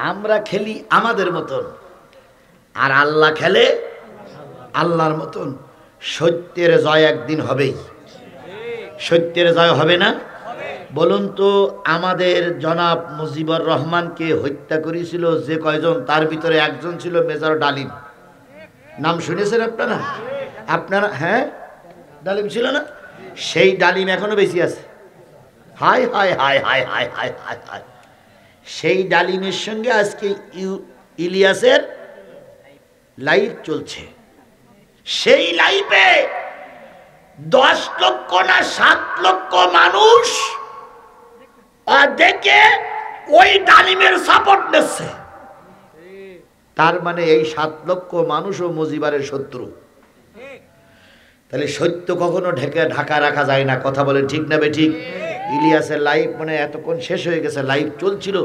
আমরা খেলি আমাদের মতন, আর আল্লাহ খেলে আল্লাহর মতন। সত্যের জয় একদিন হবেই। সত্যের জয় হবে না? বলুন তো, আমাদের জনাব মুজিবুর রহমানকে হত্যা করেছিল যে কয়জন, তার ভিতরে একজন ছিল মেজর ডালিম। নাম শুনেছেন আপনারা? আপনারা? হ্যাঁ, ডালিম ছিল না? সেই ডালিম এখনো বেশি আছে। হায় হায় হায় হায় হায় হায় হায় হায়। সেই ডালিমের সঙ্গে আজকে ইলিয়াসের লাইভ চলছে। সেই লাইভে 10 লক্ষ না 7 লক্ষ মানুষ দেখে ওই ডালিমের সাপোর্ট দিচ্ছে। তার মানে এই 7 লক্ষ মানুষও মুজিবারের শত্রু। তাহলে সত্য কখনো ঢাকা রাখা যায় না। কথা বলেন ঠিক না বেঠিক? ইলিয়াসের লাইভ মানে এতক্ষণ শেষ হয়ে গেছে, লাইভ চলছিল,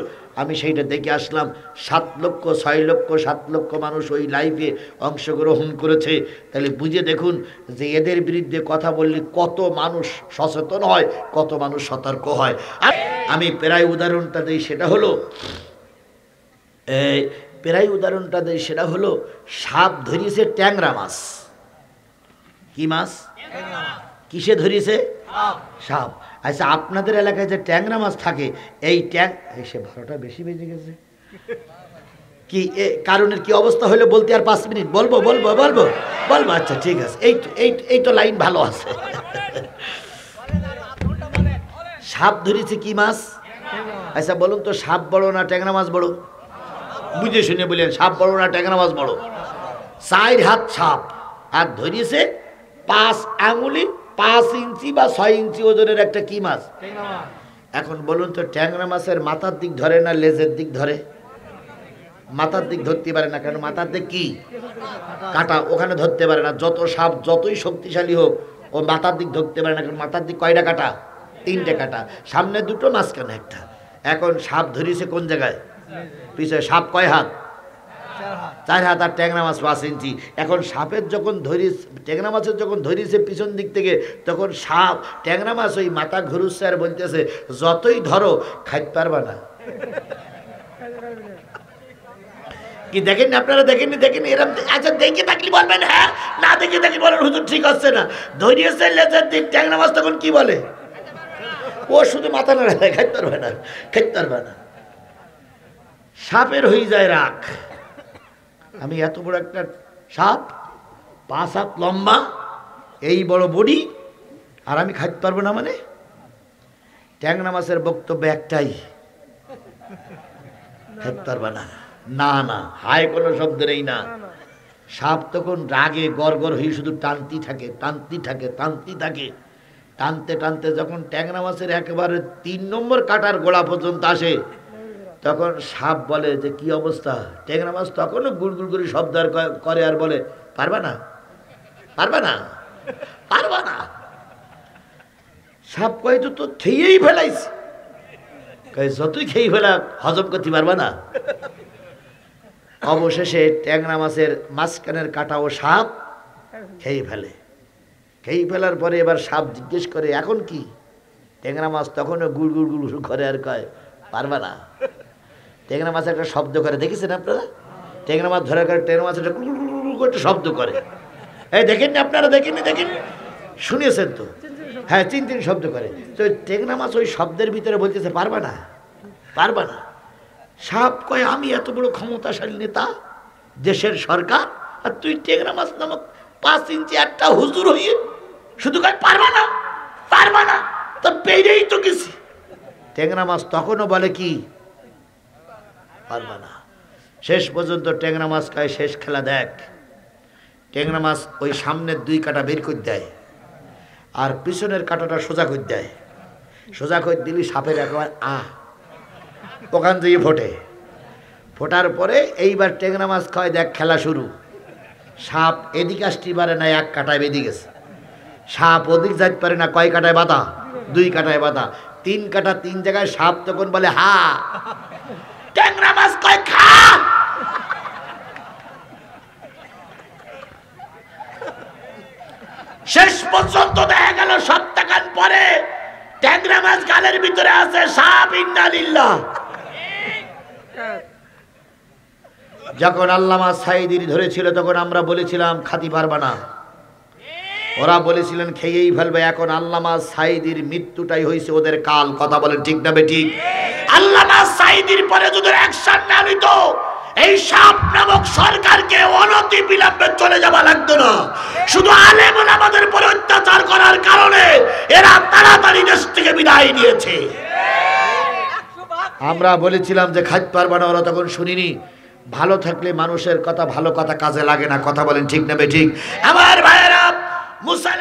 আমি সেইটা দেখে আসলাম। 7 লক্ষ 6 লক্ষ 7 লক্ষ মানুষ ওই লাইভে অংশগ্রহণ করেছে। তাহলে বুঝে দেখুন যে এদের বিরুদ্ধে কথা বললে কত মানুষ সচেতন হয়, কত মানুষ সতর্ক হয়। আর আমি প্রায় উদাহরণটা দিই, সেটা হলো সাপ ধরিয়েছে ট্যাংরা মাছ। কি মাছ? কিসে ধরিয়েছে? সাপ। আচ্ছা, আপনাদের এলাকায় যে ট্যাংরা মাছ থাকে, এই এসে 12টা বেশি বেজে গেছে কি কারণের কি অবস্থা হলো বলতে আর 5 মিনিট বলবো? আচ্ছা ঠিক আছে, এই তো লাইন ভালো আছে। সাপ ধরেছে কি মাছ? আচ্ছা বলুন তো, সাপ বড় না ট্যাংরা মাছ বড়? বুঝে শুনে বললেন, সাপ বড় না ট্যাংরা মাছ বড়? 4 হাত সাপ, আর ধরিয়েছে 5 আঙুলি 5 ইঞ্চি বা 6 ইঞ্চি ওজনের একটা কি মাছ? এখন বলুন তো, ট্যাংরা মাছের মাথার দিক ধরে না লেজের দিক ধরে? মাথার দিক ধরতে পারে না, কারণ মাথার দিক কি? কাটা, ওখানে ধরতে পারে না। যত সাপ যতই শক্তিশালী হোক, ও মাথার দিক ধরতে পারে না, কারণ মাথার দিক কয়টা কাটা? 3টে কাটা, সামনে 2টো, মাঝখানে একটা। এখন সাপ ধরিয়েছে কোন জায়গায়? পিছনে। সাপ কয় হাত? 4 হাত, আর ট্যাংরা মাছ 5 ইঞ্চি। এখন ট্যাংরা মাছের যখন ধরিয়েছে পিছন দিক থেকে, তখন সাপ ট্যাংরা মাছ ওই মাথা ঘুরুচ্ছে আর বলতেছে, যতই ধরো খাইতে পারবা না। কি দেখেননি আপনারা? দেখেননি এরকম? আচ্ছা, দেখে থাকলে বলবেন হ্যাঁ, না দেখে থাকলে বলেন হুজুর ঠিক হচ্ছে না। ধরিয়েছে লেজের দিক, ট্যাংরা মাছ তখন কি বলে? ও শুধু মাথা নাড়া, খাইতে পারবে না। সাপের হয়ে যায় রাগ। আমি এত বড় একটা সাপ, 5 হাত লম্বা, এই বড় বডি, আর আমি খাইতে পারবো না মানে? ট্যাংরা মাছের বক্তব্য একটাই, খাইতে পারবে না। না, হায় কোনো শব্দ নেই না। সাপ তখন রাগে গড়গড় হয়ে শুধু টানতেই থাকে। টানতে যখন ট্যাংরা মাছের একেবারে 3 নম্বর কাটার গোড়া পর্যন্ত আসে, তখন সাপ বলে যে কি অবস্থা? ট্যাংরা মাছ তখনও গুড়গুড় করে শব্দ করে আর বলে, পারবা না। সাপ কয় তো খেয়েই ফেলাইছি। যতই খেয়ে ফেলা, হজম করতে পারবা না। অবশেষে ট্যাংরা মাছের মাঝখানের কাটা ও সাপ খেয়ে ফেলার পরে এবার সাপ জিজ্ঞেস করে, এখন কি? ট্যাংরা মাছ তখনও গুড় করে আর কয়, পারবা না। ট্যাংরা মাছ একটা শব্দ করে, দেখেছেন আপনারা? ট্যাংরা মাছ ধরার করে ট্যাংরা মাছ একটা একটা শব্দ করে। এই দেখেননি আপনারা? দেখেননি? শুনেছেন তো? হ্যাঁ, চিন শব্দ করে। তো ট্যাংরা মাছ ওই শব্দের ভিতরে বলতেছে, পারবা না। সাপ কয়, আমি এত বড় ক্ষমতাশালী নেতা, দেশের সরকার, আর তুই ট্যাংরা মাছ নামক 5 ইঞ্চি একটা হুজুর হইয়ে শুধু কয় পারবা না, তো পেরেই তো গেছি। ট্যাংরা মাছ তখনও বলে কি? পারবা না। শেষ পর্যন্ত ট্যাংরা মাছ কয়, শেষ খেলা দেখ। ট্যাংরা মাছ ওই সামনের 2 কাটা বের করে দেয়, আর পিছনের কাটাটা সোজা করে দেয়। সোজা করে দিলি সাপের একেবারে ওখান থেকে ফোটার পরে এইবার ট্যাংরা মাছ কয়, দেখ খেলা শুরু। সাপ এদিকে আসতে পারে না, 1 কাটায় বেঁধে গেছে। সাপ ওদিক যাইতে পারে না, কয় কাটায় বাঁধা? 2 কাটায় বাঁধা। 3 কাটা 3 জায়গায়। সাপ তখন বলে হা, ট্যাংরা মাছ কয় খা। শেষ পর্যন্ত দেখা গেল সপ্তাহখান পরে ট্যাংরা মাছ গালের ভিতরে আছে, সাপ ইন্নালিল্লাহ। যখন আল্লামা সাঈদীর ধরেছিল তখন আমরা বলেছিলাম খাতি পারবা না, ওরা বলেছিলেন খেয়েই ফেলবে। এখন আল্লামা সাঈদীর মৃত্যুটাই হয়েছে ওদের কাল। কথা বলেন ঠিক না বেঠিক? আল্লামা সাঈদীর পরে যদি অ্যাকশন না নিত, এই সাপ নামক সরকারকে অনতি বিলম্বে চলে যাওয়া লাগতো না। শুধু আলেম ওলামাদের উপরে অত্যাচার করার কারণে এরা তাড়াতাড়ি দেশ থেকে বিদায় নিয়েছে। আমরা বলেছিলাম যে খাইতে পারবা না, ওরা তখন শুনিনি। ভালো থাকলে মানুষের কথা, ভালো কথা কাজে লাগে না। কথা বলেন ঠিক না বেঠিক? আমার ভাইয়েরা, মুসা